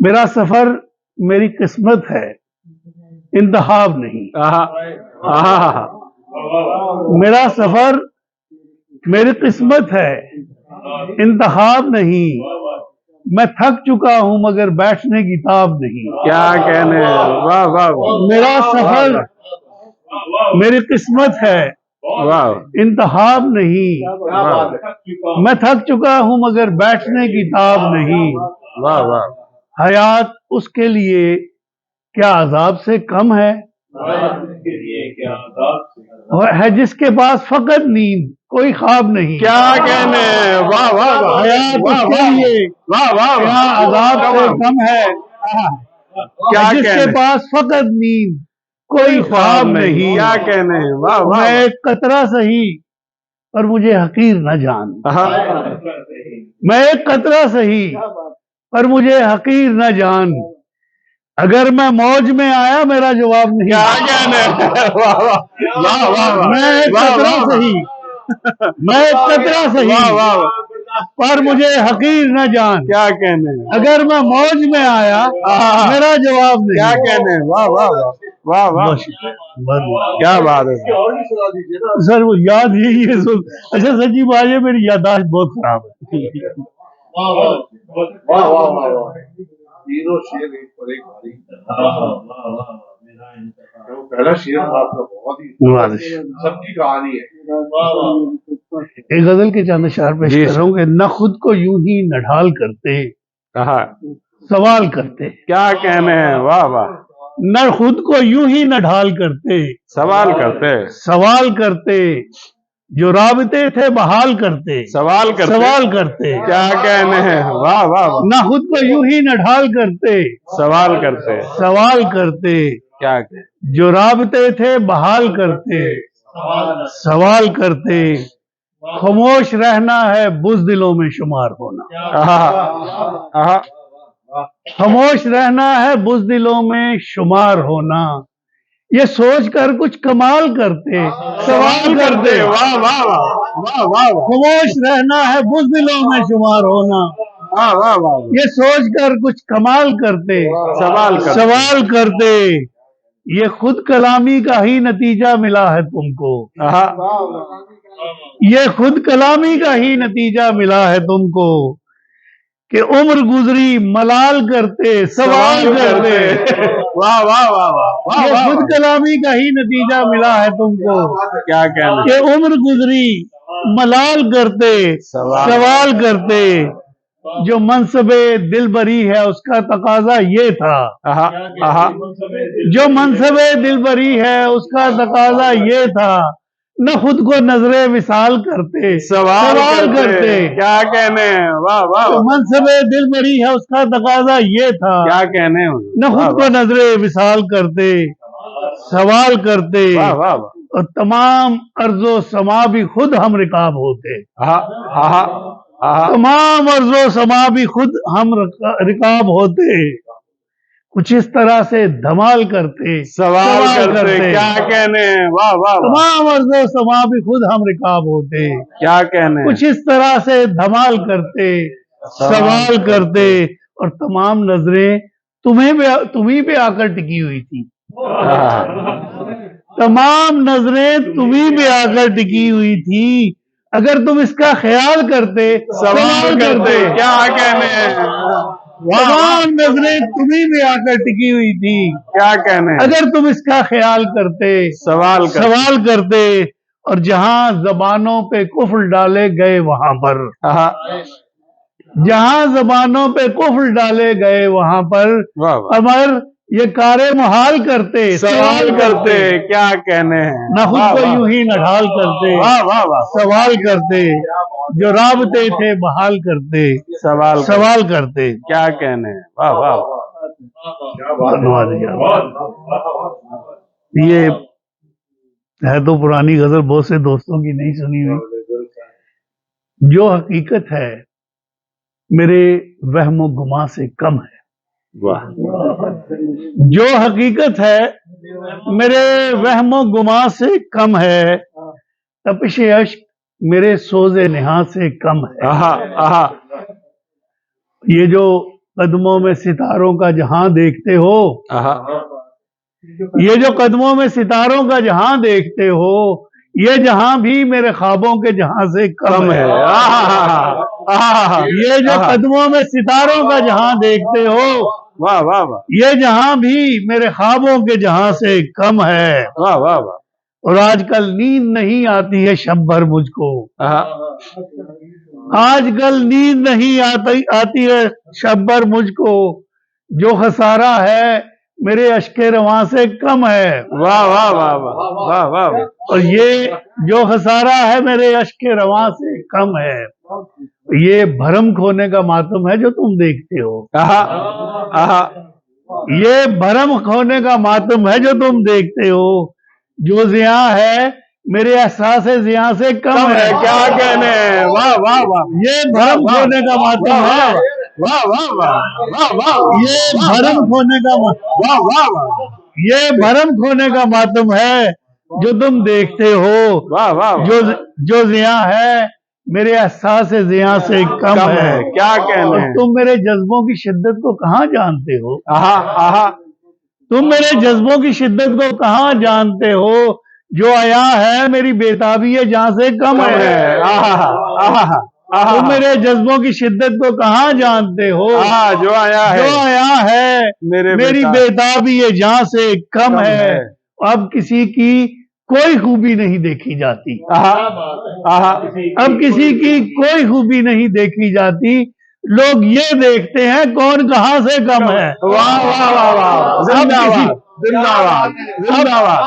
मेरा सफर मेरी किस्मत है, इंतखाब नहीं। मेरा सफर मेरी किस्मत है, इंतखाब नहीं। मैं थक चुका हूं मगर बैठने की ताब नहीं। क्या कहने, वाह वाह वाह। मेरा सफर मेरी किस्मत है, वाह इंतखाब नहीं। मैं थक चुका हूं मगर बैठने की ताब नहीं। वाह वाह। हयात उसके लिए क्या अजाब से कम है, और है जिसके पास फकत नींद कोई ख्वाब नहीं। क्या कहने, वाह वाह वाह। हयात उसके लिए वाह वाह क्या अजाब से कम है, क्या जिसके कहने, पास फकत नींद कोई ख्वाब नहीं। क्या कहने, वाह वाह। मैं एक कतरा सही पर मुझे हकीर न जान। मैं एक कतरा सही पर मुझे हकीर न जान। अगर मैं मौज में आया मेरा जवाब नहीं। क्या कहने, वाह वाह वाह। मैं एक कतरा सही, मैं एक कतरा सही वाह वाह। पर मुझे हकीर न जान। क्या कहने, अगर मैं मौज में आया मेरा जवाब नहीं। क्या कहने, वाह वाह वाह वाह। क्या बात है सर, वो याद यही है। अच्छा सच्ची बात है, मेरी याददाश्त बहुत खराब है। तीनों शेर एक पर एक भारी। पहला शेर आपका बहुत ही सबकी कहानी है। एक गजल के चंद अशआर पेश कर रहा हूँ कि न खुद को यूं ही न ढाल करते, सवाल करते। क्या कहने, वाह वाह। न खुद को यूं ही न ढाल करते, सवाल करते। सवाल करते। जो राबते थे बहाल करते, सवाल करते। सवाल करते। क्या कहने हैं, वाह वाह वाह। न खुद को यूं ही न ढाल करते, सवाल करते। सवाल करते। क्या कहने, जो राबते थे बहाल करते, सवाल करते। खामोश रहना है बुज़दिलों में शुमार होना। खामोश रहना है बुज़दिलों में शुमार होना। ये सोच कर कुछ कमाल करते, सवाल करते। वाह वाह वाह वाह। खामोश रहना है बुज़दिलों में शुमार होना। वाह वाह वाह। ये सोच कर कुछ कमाल करते, सवाल करते। सवाल करते। ये खुद कलामी का ही नतीजा मिला है तुमको। ये खुद कलामी का ही नतीजा मिला है तुमको कि उम्र गुजरी मलाल करते, सवाल करते। वाह वाह वाह वाह। ये खुद कलामी का ही नतीजा मिला है तुमको। क्या कहने, कि उम्र गुजरी मलाल करते, सवाल करते। जो मनसबे दिलबरी है उसका तकाजा ये था। जो मनसबे दिलबरी है उसका तकाजा ये था। न खुद को नजरे विसाल करते, सवाल करते। क्या कहने, वाह वाह। जो मनसबे दिलबरी है उसका तकाजा ये था। क्या कहने, न खुद को नजरे विसाल करते, सवाल करते। वाह वाह। और तमाम अर्जो समा भी खुद हम रिकाब होते। तमाम अर्जो समा भी खुद हम रिकाब होते। कुछ इस तरह से धमाल करते, सवाल करते। क्या कहने, वाह वाह। तमाम अर्जो समा भी खुद हम रिकाब होते। क्या कहने, कुछ इस तरह से धमाल करते, सवाल करते। और तमाम नजरें तुम्ही पे आकर टिकी हुई थी। तमाम नजरें तुम्ही पे आकर टिकी हुई थी। अगर तुम इसका ख्याल करते, सवाल करते। क्या कहने, तमाम नजरें तुम्ही पे आकर टिकी हुई थी। क्या कहने, अगर तुम इसका ख्याल करते, सवाल करते। और जहां जबानों पे कुफ्र डाले गए वहां पर, जहां जबानों पे कुफ्र डाले गए वहां पर अमर ये कारे मुहाल करते, सवाल करते। क्या कहने हैं, न खुद को यूं ही न ढाल करते, सवाल करते। जो राबते थे बहाल करते, सवाल करते। क्या कहने, वाह वाह। धन्यवाद। ये है तो पुरानी गजल, बहुत से दोस्तों की नहीं सुनी हुई। जो हकीकत है मेरे वहमो गुमा से कम है। जो हकीकत है मेरे वहमो गुमा से कम है। तपिश अश्क मेरे सोजे नेहा से कम है। ये जो कदमों में सितारों का जहां देखते हो, आहा ये जो कदमों में सितारों का जहां देखते हो, ये जहां भी मेरे ख्वाबों के जहां से कम है। ये जो कदमों में सितारों का जहां देखते हो, वाह वाह वाह ये जहां भी मेरे ख्वाबों के जहां से कम है। वाह वाह वाह और आजकल नींद नहीं आती है शब भर मुझको, आहा आजकल नींद नहीं आती है शब भर मुझको, जो खसारा है मेरे अश्के रवां से कम है। वाह वाह वाह वाह वाह वाह वाह और ये जो खसारा है मेरे अश्के रवां से कम है, ये भरम खोने का मातम है जो तुम देखते हो। आहा आहा ये भरम खोने का मातम है जो तुम देखते हो। जो जिया है मेरे एहसास जिया से कम है। क्या कहने हैं। वाह वाह वाह ये भरम खोने का मातम है। वाह वाह वाह वाह वाह ये भरम खोने का वाह वाह वाह ये भरम खोने का मातम है जो तुम देखते हो। वाह वाह जो जिया है मेरे एहसास जिया से कम है। क्या कहने और हैं। तुम मेरे जज्बों की शिद्दत को कहाँ जानते हो। आहा आहा तुम मेरे जज्बों की शिद्दत को कहाँ जानते हो। जो आया है मेरी बेताबी है जहां से कम है। आहा आहा तुम मेरे जज्बों की शिद्दत को कहाँ जानते हो। जो आया है जो आया है मेरी बेताबी है जहां से कम है। अब किसी की कोई खूबी नहीं देखी जाती। आहा आहा अब किसी की कोई खूबी नहीं देखी जाती। लोग ये देखते हैं कौन कहाँ से कम है। वाह वाह वाह वाह जिंदाबाद जिंदाबाद जिंदाबाद।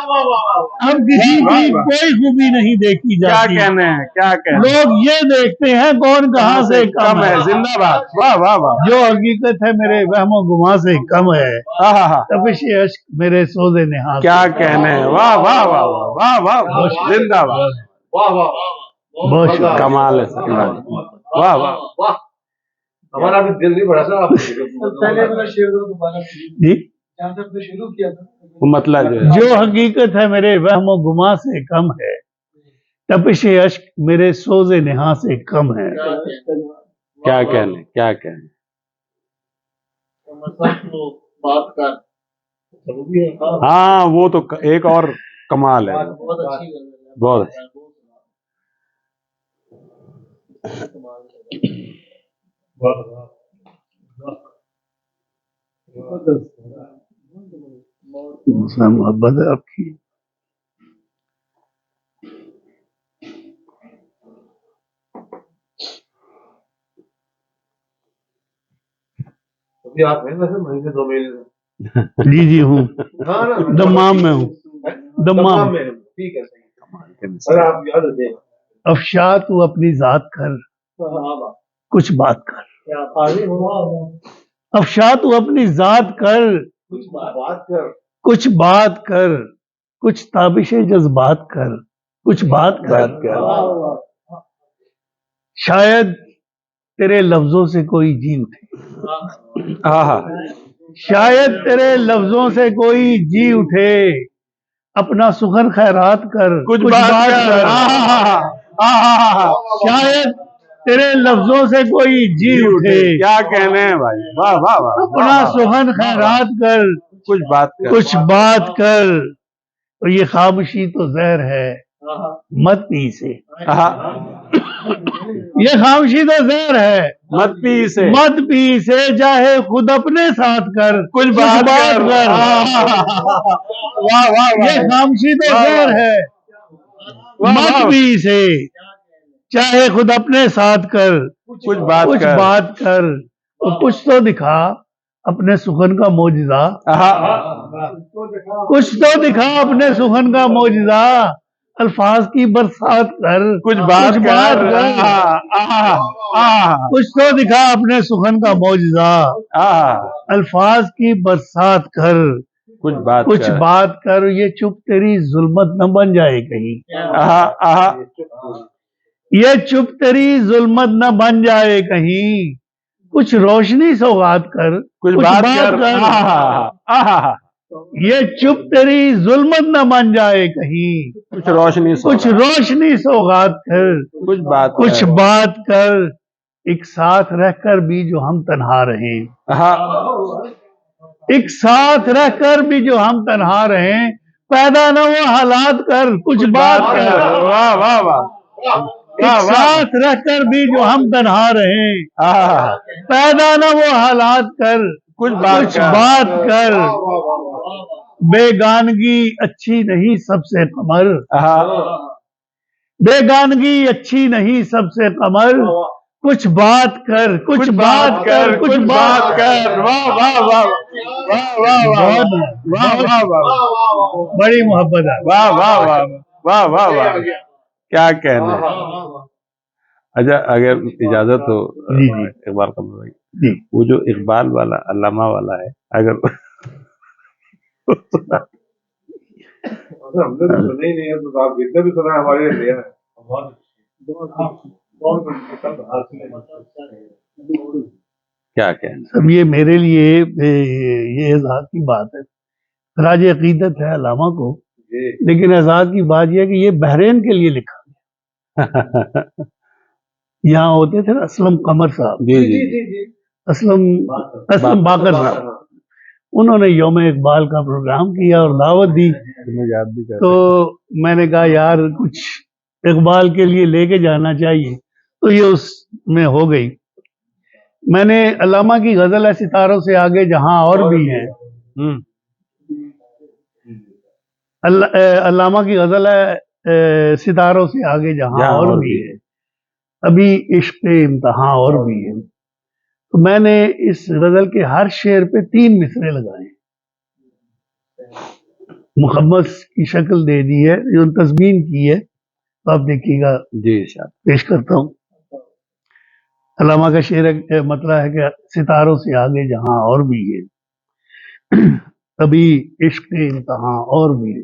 अब किसी की कोई खूबी नहीं देखी क्या जाती। कहने हैं। क्या कहने हैं। लोग ये देखते हैं कौन कहाँ से कम है। जिंदाबाद। वाह वाह वाह जो हकीकत है मेरे वहमो गुमा से कम है। आहा तपिश अश्क मेरे सोज़े नेहा। क्या कहने हैं। वाह वाह वाह वाह वाह वाह जिंदाबाद। वाह वाह वाह बहुत शुक्रिया। कमाल है सर। वाह वाह वाह हमारा भी दिल नहीं बढ़ा सर आप पहले अपना शेर दो दोबारा जी जहाँ से आपने शुरू किया था। मतलब जो हकीकत है मेरे वहमो गुमा से कम है। तपिश अश्क मेरे सोज़े नेहा से कम है। क्या कहने। क्या कहने। बात कर जरूरी है। हाँ वो तो एक और कमाल है। बहुत अच्छी बहुत मोहब्बत है आपकी। अभी आप हैं वैसे महीने 2 महीने में। जी जी हूँ। हाँ ना दमाम में हूँ। दमाम में ठीक है सही। सर आप याद रखिएगा। अफशा तू अपनी जात कर कुछ बात कर। अफशा तू अपनी जात कर कुछ बात कर। कुछ बात कर। कुछ ताबिशे जज्बात कर कुछ बात कर। शायद तेरे लफ्जों से कोई जी उठे। आहा शायद तेरे लफ्जों से कोई जी उठे। अपना सुखन खैरात कर कुछ बात कर। आहा शायद तेरे लफ्जों से कोई जी उठे। क्या कहने हैं भाई। वाह वाह वाह अपना सुखन खैरात कर कुछ बात कर। कुछ बात कर। तो ये खामोशी तो जहर है मत पी से। आहा ये खामोशी तो जहर है मत पी इसे। मत पी से चाहे खुद अपने साथ कर कुछ बात कर। वाह वाह ये खामोशी तो जहर है मत पी से चाहे खुद अपने साथ कर कुछ बात कुछ कर। बात कर। तो कुछ तो दिखा अपने सुखन का मोजिजा। आहा कुछ तो दिखा अपने सुखन का मोजिजा। अल्फाज की बरसात कर कुछ बात कर। कुछ तो दिखा अपने सुखन का मोजिजा। अल्फाज की बरसात कर कुछ बात कर। ये चुप तेरी जुल्मत न बन जाए कहीं। ये चुप तेरी जुल्मत न बन जाए कहीं। कुछ रोशनी सौगात कर कुछ बात कर। ये चुप तेरी जुल्मत न बन जाए कहीं। कुछ रोशनी सौगात कर कुछ बात कुछ बात कर। एक साथ रहकर भी जो हम तन्हा रहे, हाँ एक साथ रहकर भी जो हम तन्हा रहे, पैदा न वो हालात कर कुछ बात कर। वाह वाह वाह एक साथ रहकर भी जो हम तन्हा रहे, हाँ पैदा न वो हालात कर कुछ कुछ बात कर। बेगानगी अच्छी नहीं सबसे कमर, हाँ बेगानगी अच्छी नहीं सबसे कमर, कुछ बात कर कुछ बात कर कुछ बात कर। वाह वाह वाह वाह वाह वाह वाह वाह वाह बड़ी मोहब्बत है। वाह वाह वाह वाह वाह वाह क्या कहने। अच्छा अगर इजाजत हो जी जी इकबाल कमर भाई, जी। वो जो इकबाल वाला अल्लामा वाला है, अगर हमने तो सुना ही नहीं है, तो आप जितने भी सुना है हमारे लिए है। क्या कहने। सब ये मेरे लिए ये एजाज की बात है, राज अकीदत है अल्लामा को, लेकिन एजाज की बात यह है कि ये बहरीन के लिए लिखा गया। यहाँ होते थे ना असलम कमर साहब, जी जी असलम बाकर साहब, उन्होंने यौम इकबाल का प्रोग्राम किया और दावत दी। याद भी कर। तो मैंने कहा यार कुछ इकबाल के लिए लेके जाना चाहिए, तो ये उसमें हो गई। मैंने अल्लामा की गजल है सितारों से आगे जहां और भी है, अल्लामा की गजल है सितारों से आगे जहां और भी है, अभी इश्क इम्तहां और भी है। तो मैंने इस गजल के हर शेर पे 3 मिसरे लगाए, मुखम्मस की शक्ल दे दी है, जो तस्मीन की है, तो आप देखिएगा जी पेश करता हूँ। अल्लामा का शेर मतलब है कि सितारों से आगे जहां और भी है, अभी इश्क इम्तहां और भी है।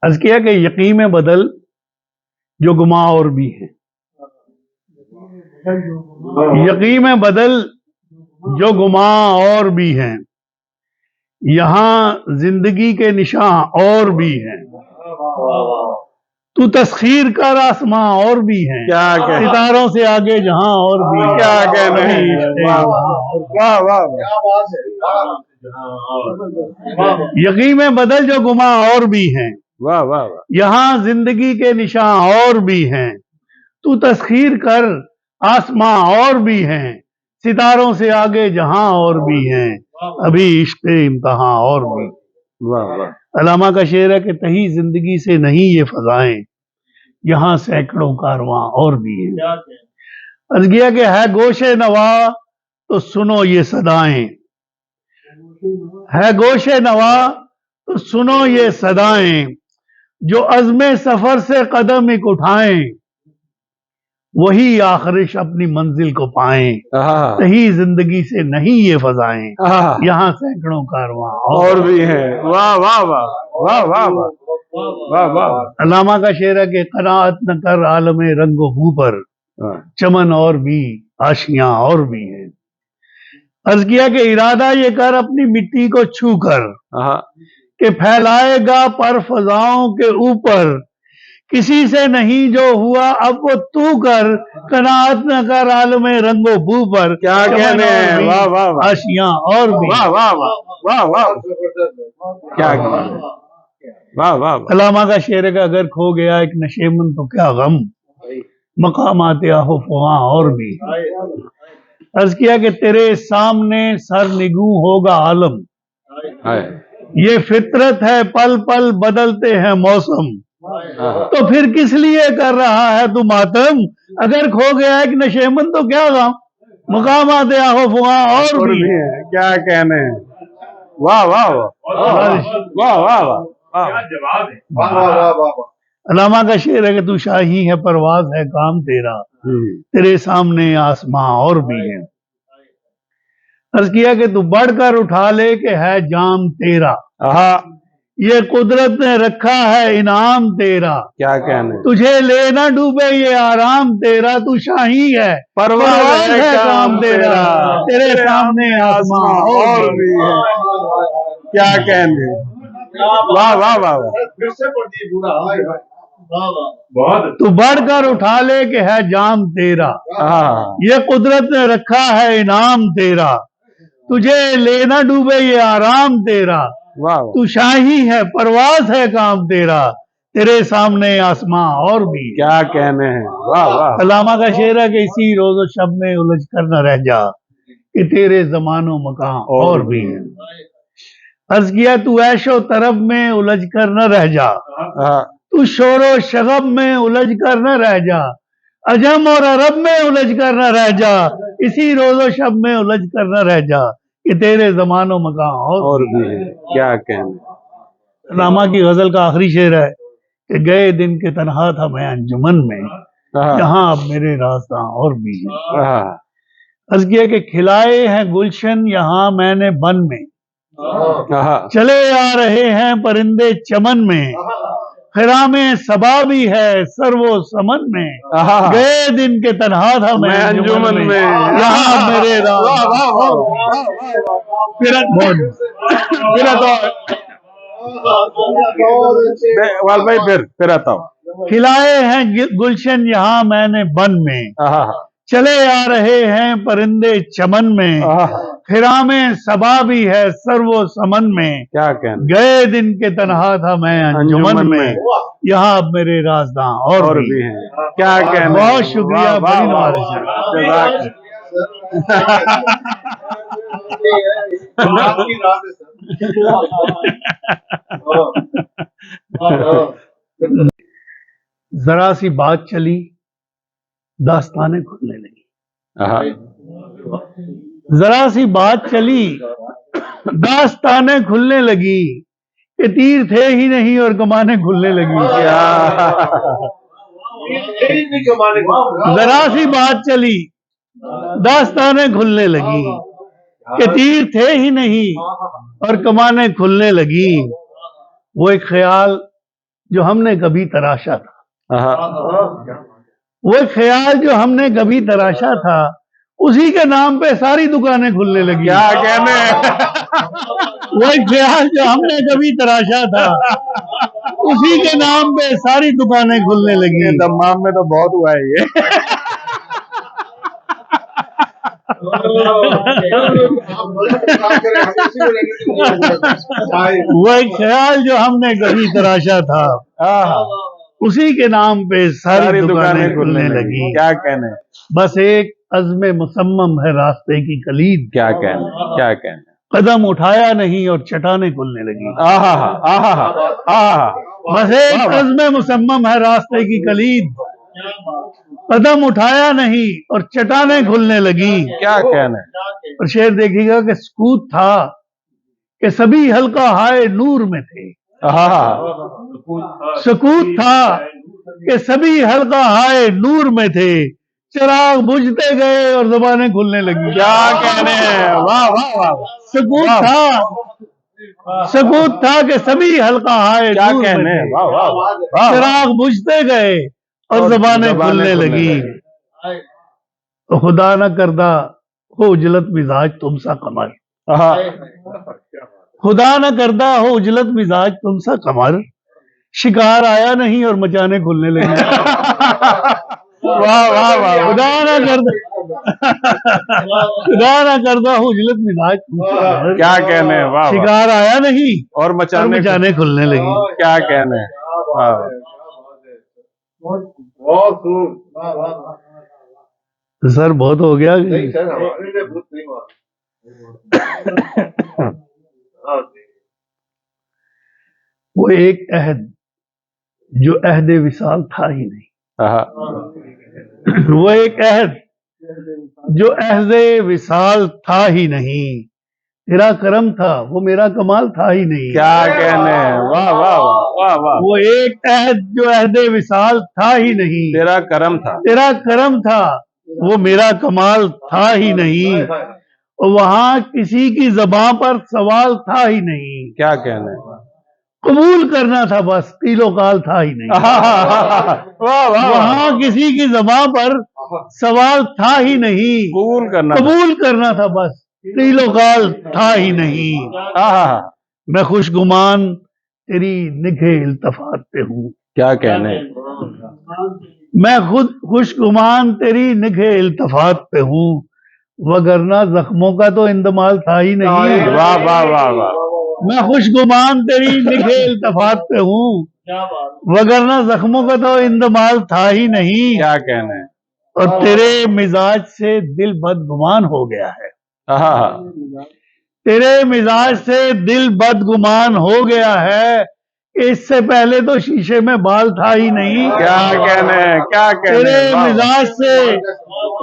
अर्ज किया कि यकीन में बदल जो गुमा और भी है, यकीन में बदल जो गुमा और भी हैं, यहाँ जिंदगी के निशान और भी हैं, तू तस्खीर कर आसमां और भी हैं, क्या कहने। सितारों से आगे जहां और भी हैं, क्या कहने। वाह वाह यकीन में बदल जो गुमा और भी हैं, वाह वाह वाह यहाँ जिंदगी के निशान और भी हैं, तू तस्खीर कर आसमां और भी हैं, सितारों से आगे जहां और भी हैं, अभी इश्क इम्तहां और भी। वाह वाह। अल्लामा का शेर है कि तही जिंदगी से नहीं ये फजाएं, यहाँ सैकड़ों कारवां और भी हैं। अर्ज किया कि है गोशे नवा तो सुनो ये सदाएं, है गोशे नवा तो सुनो ये सदाएं, जो अज़्मे सफर से कदम एक उठाएं, वही आखिरिश अपनी मंजिल को पाएं, तही जिंदगी से नहीं ये फजाएं, यहाँ सैकड़ों कारवां और भी हैं। वाह वाह वाह वाह वाह वाह वाह। अल्लामा का शेर है कि कनाअत न कर आलम रंगो बू पर, चमन और भी आशियां और भी हैं। अर्ज किया कि इरादा ये कर अपनी मिट्टी को छू कर, कि फैलाएगा पर फजाओं के ऊपर, किसी से नहीं जो हुआ अब वो तू कर, कनाअत न कर आलम रंगो बू पर। क्या कहने। वाह वाह वाह। आशियां और भी। वाह वाह वाह वाह वाह। क्या कहने। वाह वाह। अल्लामा का शेर है कि अगर खो गया एक नशेमन तो क्या गम, मकामात आहो फुआ और भी। अर्ज किया कि तेरे सामने सर निगू होगा आलम, ये फितरत है पल पल बदलते हैं मौसम, तो फिर किस लिए कर रहा है तू मातम, अगर खो गया एक नशेमन तो क्या गम, मकामात आहो फुआ और भी है। क्या कहने। वाह वाह वाह वाह वाह। जवाब है। वाह वाह वाह। अल्लामा का शेर है कि तू शाही है परवाज है काम तेरा, तेरे सामने आसमां और भी है। अर्ज किया कि तू बढ़कर उठा ले के है जाम तेरा, ये कुदरत ने रखा है इनाम तेरा, क्या कहने। तुझे ले ना डूबे ये आराम तेरा, तू शाही है परवाज है काम तेरा, तेरे सामने आसमां और भी है। क्या कहने। वाह वाह वाह वाह। फिर से पढ़ दिए पूरा। हाय हाय बहुत तू बढ़कर उठा ले कि है जाम तेरा, हाँ ये कुदरत ने रखा है इनाम तेरा, तुझे लेना डूबे ये आराम तेरा, वाह वाह। तू शाही है परवाज है काम तेरा, तेरे सामने आसमां और भी है। क्या कहने हैं, वाह वाह। अल्लामा का शेर है कि इसी रोजो शब में उलझ कर न रह जा, कि तेरे जमानो मकान और भी है। अर्ज किया तू ऐशो तरब में उलझ कर न रह जा, हाँ, तू शोरो शगब में उलझ कर न रह जा, अजम और अरब में उलझ कर न रह जा, इसी रोजो शब में उलझ कर न रह जा, कि तेरे जमानो मकान और भी है। क्या कहने। रामा की गजल का आखिरी शेर है कि गए दिन के तन्हा था मैं अंजुमन में, हाँ, यहाँ अब मेरे रास्ता और भी है। हाँ, अर्ज किया कि खिलाए हैं गुलशन यहाँ मैंने बन में, हाँ, चले आ रहे हैं परिंदे चमन में, खिरामे सबा भी है सर्वो समन में, हाँ। गए दिन के तन्हा था मैं मैं अंजुमन में। यहाँ अब मेरे वाह वाह वाह वाल भाई, फिर आता हूँ। खिलाए हैं गुलशन यहाँ मैंने बन में, हाँ, चले आ रहे हैं परिंदे चमन में, हाँ। खिरामे सबा भी है सर्वो समन में, क्या कहने। गए दिन के तन्हा था मैं अंजुमन में, यहाँ अब मेरे राजदां और भी हैं। हैं। क्या कहने। बहुत शुक्रिया, वाह, वाह, बड़ी वाह, नवाज़िश है। वाह। जज़ाक। आपकी रात है जरा सी बात चली दास्तानें खुलने लगी, हाँ, जरा सी बात चली दास्तानें खुलने लगी, कि तीर थे ही नहीं और कमाने खुलने लगी। नहीं कमाने को। जरा सी बात चली दास्तानें खुलने लगी, कि तीर थे ही नहीं और कमाने खुलने लगी। वो एक ख्याल जो हमने कभी तराशा था, हाँ। वो एक ख्याल जो हमने कभी तराशा था, उसी के नाम पे सारी दुकानें खुलने लगी। क्या कहने। वो एक ख्याल जो हमने कभी तराशा था, उसी के नाम पे सारी दुकानें खुलने लगी। दम्माम में तो बहुत हुआ है ये। वो एक ख्याल जो हमने कभी तराशा था, हाँ, उसी के नाम पे सारी दुकानें खुलने लगी। क्या कहने। बस एक अज़्म मुसम्मम है रास्ते की कलीद, क्या कहने, क्या कहने। कदम उठाया नहीं और चट्टानें खुलने लगी। आहा आहा आहा। बस एक अज़्म मुसम्मम है रास्ते की कलीद, कदम उठाया नहीं और चट्टानें खुलने लगी। क्या कहने। और शेर देखिएगा कि सकूत था कि सभी हल्का हाय नूर में थे, सकूत था कि सभी हल्का हाय नूर में थे, चिराग बुझते गए और ज़बानें खुलने लगी। क्या कहने हैं। वाह वाह वाह। सकूत था कि सभी हल्का हाय क्या नूर में कहने हैं। थे, वाह वाह वाह। चिराग बुझते गए और ज़बानें खुलने लगी। तो खुदा न करदा हो उजलत मिजाज तुम सा कमर, खुदा न करदा हो उजलत मिजाज तुम सा कमर, शिकार आया नहीं और मचाने खुलने लगी। वाह वाह वाह। खुदा न करदा हो उजलत मिजाज तुम सा कमर, क्या कहने हैं। वाह वाह। शिकार आया नहीं और और मचाने खुलने लगी। क्या कहने हैं। वाह वाह। बहुत खूब। तो सर बहुत हो गया। नहीं सर, हमारे लिए बहुत नहीं हुआ। हाँ जी। वो एक अहद जो अहद विसाल था ही नहीं, वो एक अहद जो अहद विसाल था ही नहीं, तेरा करम था वो मेरा कमाल था ही नहीं। क्या कहने हैं। वाह वाह वाह वाह। वो एक अहद जो अहद विसाल था ही नहीं, तेरा करम था, तेरा करम था वो मेरा कमाल था ही नहीं, और वहां किसी की ज़बां पर सवाल था ही नहीं, क्या कहने हैं। कबूल करना था बस तीलो काल था ही नहीं। वाह वाह। वहां किसी की ज़बां पर सवाल था ही नहीं, कबूल करना था बस तीलो काल था ही नहीं। आहा। मैं खुशगुमान तेरी निगाह इल्तफात पे हूँ। क्या कहने, मैं खुद खुशगुमान तेरी निगाह इल्तफात पे हूँ, वगरना जख्मों का तो इंदमाल था ही नहीं। वाह वाह वाह वाह, मैं खुशगुमान तेरी निगाह इल्तफात पे हूँ, वगरना जख्मों का तो इंदमाल था ही नहीं। क्या कहने, और तेरे मिजाज से दिल बदगुमान हो गया है। आहा, तेरे मिजाज से दिल बदगुमान हो गया है, इससे पहले तो शीशे में बाल था ही नहीं। क्या कहने, क्या कहने, तेरे वाह वाह, मिजाज से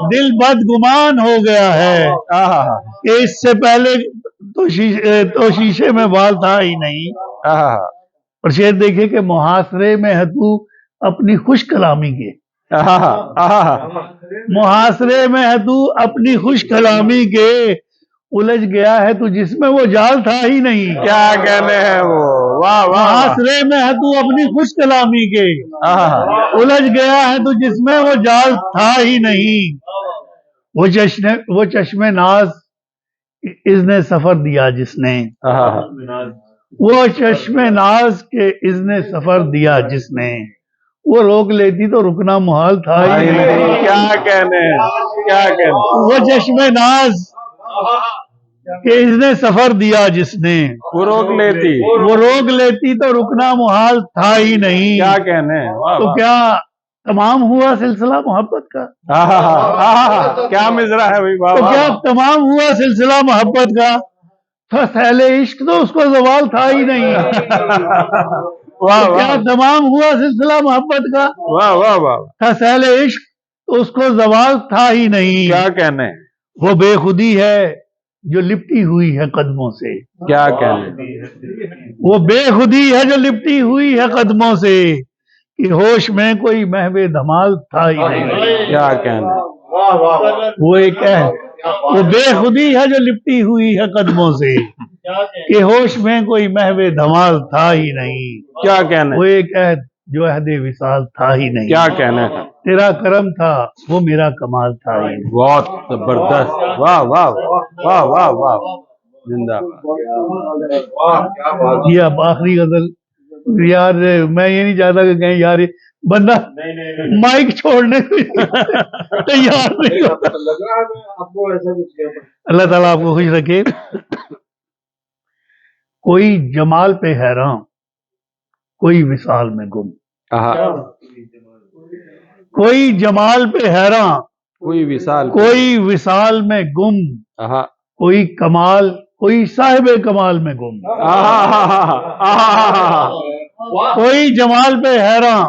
दिल बदगुमान हो गया है, आहा, इससे पहले तो शीशे में बाल था ही नहीं। आहा, और शेर देखिए कि मुहासरे में है तू अपनी खुश कलामी के, आहा, आहा, मुहासरे में है तू अपनी खुश कलामी के, उलझ गया है तू जिसमें वो जाल था ही नहीं। क्या कहने हैं वो, वाह वाह वाह, मुहासरे में है तू अपनी खुश कलामी के, आहा, उलझ गया है तू जिसमें वो जाल था ही नहीं। वो चश्मे नाज इज़्ने सफर दिया जिसने, आहा, वो चश्मे नाज के इज़्ने सफर दिया जिसने, वो रोक लेती तो रुकना मुहाल था ही नहीं। क्या कहने, क्या कहने, वो चश्मे नाज के इज़्ने सफर दिया जिसने, वो रोक लेती, वो रोक लेती तो रुकना मुहाल था ही नहीं। क्या कहने, वाह तो वाह, क्या तमाम हुआ सिलसिला मोहब्बत का? आहा, आहा, क्या मिजरा है भाई, वाह तो क्या वाह, तमाम हुआ सिलसिला मोहब्बत का? फसैले इश्क तो उसको जवाल था ही नहीं। वाह तो क्या वाह, तमाम हुआ सिलसिला मोहब्बत का? वाह वाह वाह, फसैले इश्क तो उसको जवाल था ही नहीं। क्या कहने, वो बेखुदी है जो लिपटी हुई है कदमों से, क्या कहने, वो बेखुदी है जो लिपटी हुई है कदमों से, कि होश में कोई महवे धमाल था ही नहीं। क्या कहने, वाह वाह वाह, वो एक है, वो बेखुदी है जो लिपटी हुई है कदमों से, कि होश में कोई महवे धमाल था ही नहीं। क्या कहने, वो एक है जो अहदे विसाल था ही नहीं। क्या कहने था, तेरा करम था वो मेरा कमाल था ही नहीं। बहुत जबरदस्त, वाह वाह वाह वाह वाह, जिंदाबाद, वाह क्या बात, ये अब आखिरी गजल। यार मैं ये नहीं चाहता कि कहीं यार ये बंदा माइक छोड़ने को तैयार नहीं होता। लग रहा है आपको ऐसा कुछ किया? अल्लाह ताला आपको खुश रखे। कोई जमाल पे हैरान, कोई विसाल में गुम, आहा, कोई जमाल पे हैरान, कोई विशाल, कोई विसाल में गुम, आहा, कोई कमाल, कोई साहिबे कमाल में गुम। आहा, आहा, कोई जमाल पे हैरान,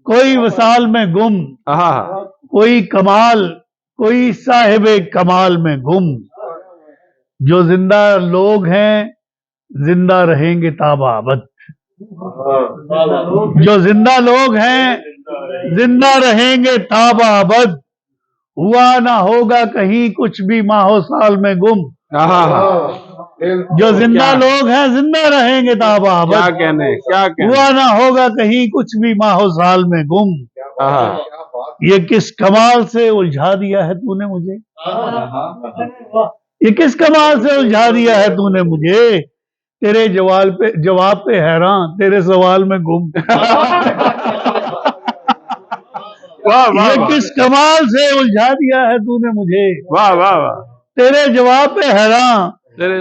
कोई विसाल में गुम, आहा, कोई कमाल, कोई साहिबे कमाल में गुम। जो जिंदा लोग हैं जिंदा रहेंगे ताबाबद, जो जिंदा लोग हैं जिंदा रहेंगे ताबाबद, हुआ ना होगा कहीं कुछ भी माहो साल में गुम। आहा, जो जिंदा क्या- लोग हैं जिंदा रहेंगे क्या ताबाबद, कहने, क्या कहने, हुआ ना होगा कहीं कुछ भी माहो साल में गुम। आहा, ये किस कमाल से उलझा दिया है तूने मुझे, ये किस कमाल से उलझा दिया है तूने मुझे, तेरे जवाब पे हैरान, तेरे सवाल में गुम। वाह वाह ये वाह, किस कमाल से उलझा दिया है तूने मुझे, वाह वाह वाह, तेरे जवाब पे हैरान,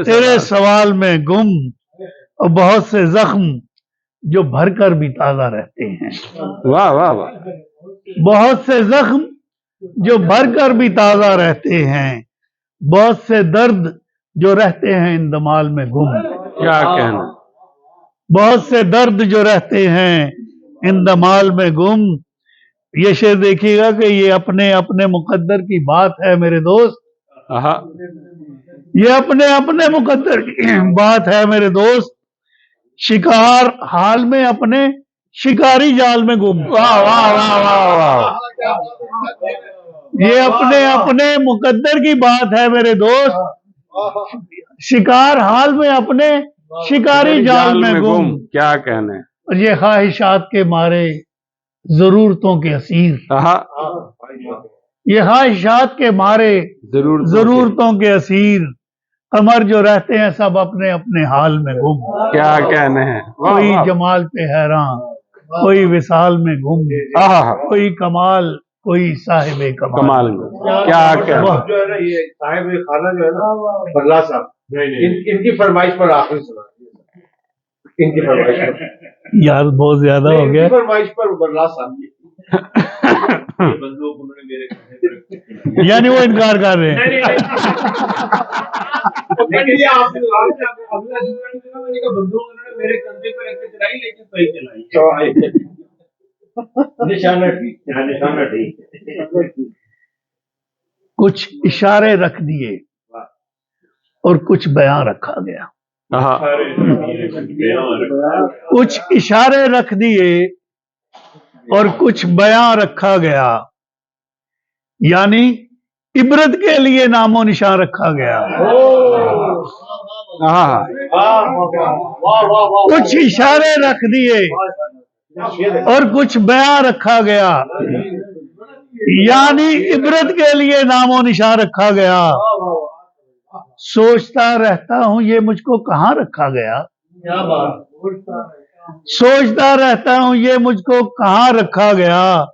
तेरे सवाल में गुम। और बहुत से जख्म जो भरकर भी ताजा रहते हैं, वाह वाह वाह, बहुत से जख्म जो भरकर भी ताजा रहते हैं, बहुत से दर्द जो रहते हैं इंदमाल में गुम। क्या कहना, बहुत से दर्द जो रहते हैं इंदमाल में गुम। ये शेर देखिएगा कि ये अपने अपने मुकद्दर की बात है मेरे दोस्त, आहा, ये अपने अपने मुकद्दर की बात है मेरे दोस्त। शिकार हाल में अपने शिकारी जाल में गुम। वाह वाह वाह वाह वाह, ये अपने अपने मुकद्दर की बात है मेरे दोस्त, शिकार हाल में अपने शिकारी जाल में गुम। क्या कहने, और ये ख्वाहिशात के मारे जरूरतों के असीर, आहा, ये ख्वाहिशात के मारे जरूर जरूरतों के असीर, कमर जो रहते हैं सब अपने अपने हाल में गुम। क्या कहने हैं, वाह कोई वाह। जमाल पे हैरान, कोई विसाल में गुम, आहा, कोई कमाल, कोई साहिब कमाल। कमाल में क्या कहने। जो है ना ये साहिब खाना जो है ना बल्ला साहब, इनकी फरमाइश पर आखिरी सुना, इनकी फरमाइश पर, यार बहुत ज्यादा हो गया। इनकी फरमाइश पर बल्ला साहब यानी वो इनकार कर रहे हैं। लेकिन ये अगला बंदूक उन्होंने मेरे कंधे पर रख के चलाई, लेकिन सही चलाई। निशाना ठीक। कुछ इशारे रख दिए और कुछ बयां रखा गया। आहा, कुछ इशारे रख दिए और कुछ बयां रखा गया, यानी इबरत के लिए नामो निशान रखा गया। आहा, कुछ इशारे रख दिए और कुछ बयां रखा गया, यानी इबरत के लिए नामो निशान रखा गया। सोचता रहता हूं ये मुझको कहाँ रखा गया, सोचता रहता हूं ये मुझको कहाँ रखा गया।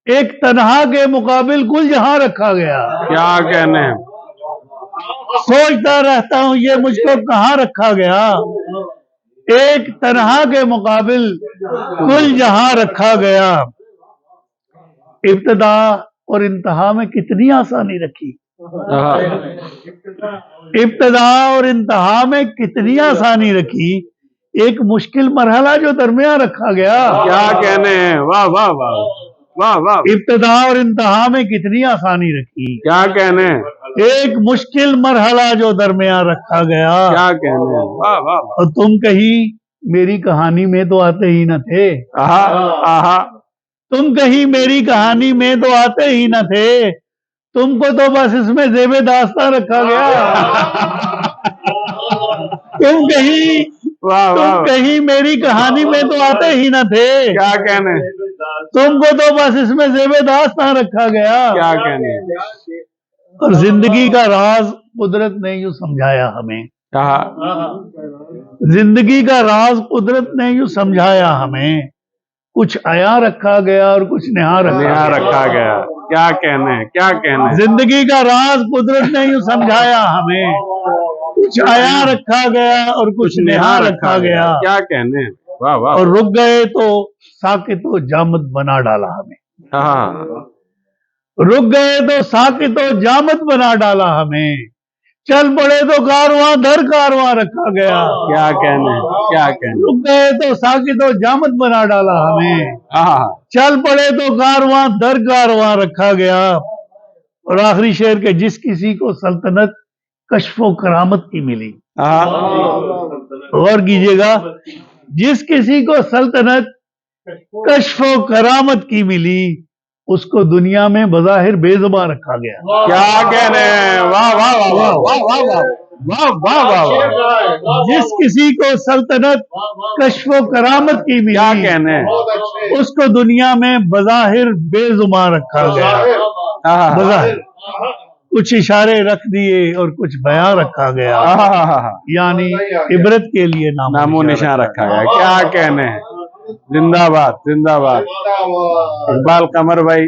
एक तन्हा के मुकाबिल कुल जहां रखा गया। क्या कहने हैं। सोचता रहता हूं ये मुझको कहाँ रखा गया, एक तन्हा के मुकाबिल कुल जहां रखा गया। इब्तदा और इंतहा में कितनी आसानी रखी। आहा, इब्तदा और इंतहा में कितनी आसानी रखी। एक मुश्किल मरहला जो दरमियान रखा गया। क्या कहने हैं, वाह वाह वाह वाह वाह। इब्तदा और इंतहा में कितनी आसानी रखी। क्या कहने हैं, एक मुश्किल मरहला जो दरमियान रखा गया। क्या कहने हैं, वाह वाह वाह। और तुम कहीं मेरी कहानी में तो आते ही न थे। आहा आहा, तुम कहीं मेरी कहानी में तो आते ही न थे। तुमको तो बस इसमें ज़ेबे दास्तां रखा गया। तुम कहीं वाह वाह। तुम कहीं मेरी कहानी में तो आते ही न थे। क्या कहने हैं, तुमको तो बस इसमें ज़ेबे दास्तां रखा गया। क्या कहने हैं। और जिंदगी का राज कुदरत ने यूं समझाया हमें। आहा, जिंदगी का राज कुदरत ने यूं समझाया हमें। कुछ आया रखा गया और कुछ नेहा नेहा रखा गया। क्या कहने हैं, क्या कहने हैं। जिंदगी का राज कुदरत ने यूं समझाया हमें। कुछ आया रखा गया और कुछ नेहा रखा गया। क्या कहने हैं, वाह वाह। और रुक गए तो साकितो जामत बना डाला हमें। आहा, रुक गए तो साकितो जामत बना डाला हमें। चल पड़े तो कारवां दर कारवां रखा गया। क्या कहने हैं, क्या कहने हैं। रुक गए तो साकितो जामत बना डाला हमें। आहा, चल पड़े तो कारवां दर कारवां रखा गया। और आखिरी शेर के जिस किसी को सल्तनत कश्फो करामत की मिली। आहा, गौर कीजिएगा, जिस किसी को सल्तनत कश्फो करामत की मिली उसको दुनिया में बज़ाहिर बेज़ुबान रखा गया। क्या कहने हैं, वाह वाह वाह वाह वाह वाह वाह वाह वाह वाह। जिस किसी को सल्तनत कश्फो करामत की क्या मिली कहने हैं। उसको दुनिया में बज़ाहिर बेज़ुबान रखा गया। आहा, बज़ाहिर कुछ इशारे रख दिए और कुछ बयां रखा गया, आहा, यानी इबरत के लिए नामो निशान रखा गया। क्या कहने हैं। जिंदाबाद जिंदाबाद। इकबाल कमर भाई।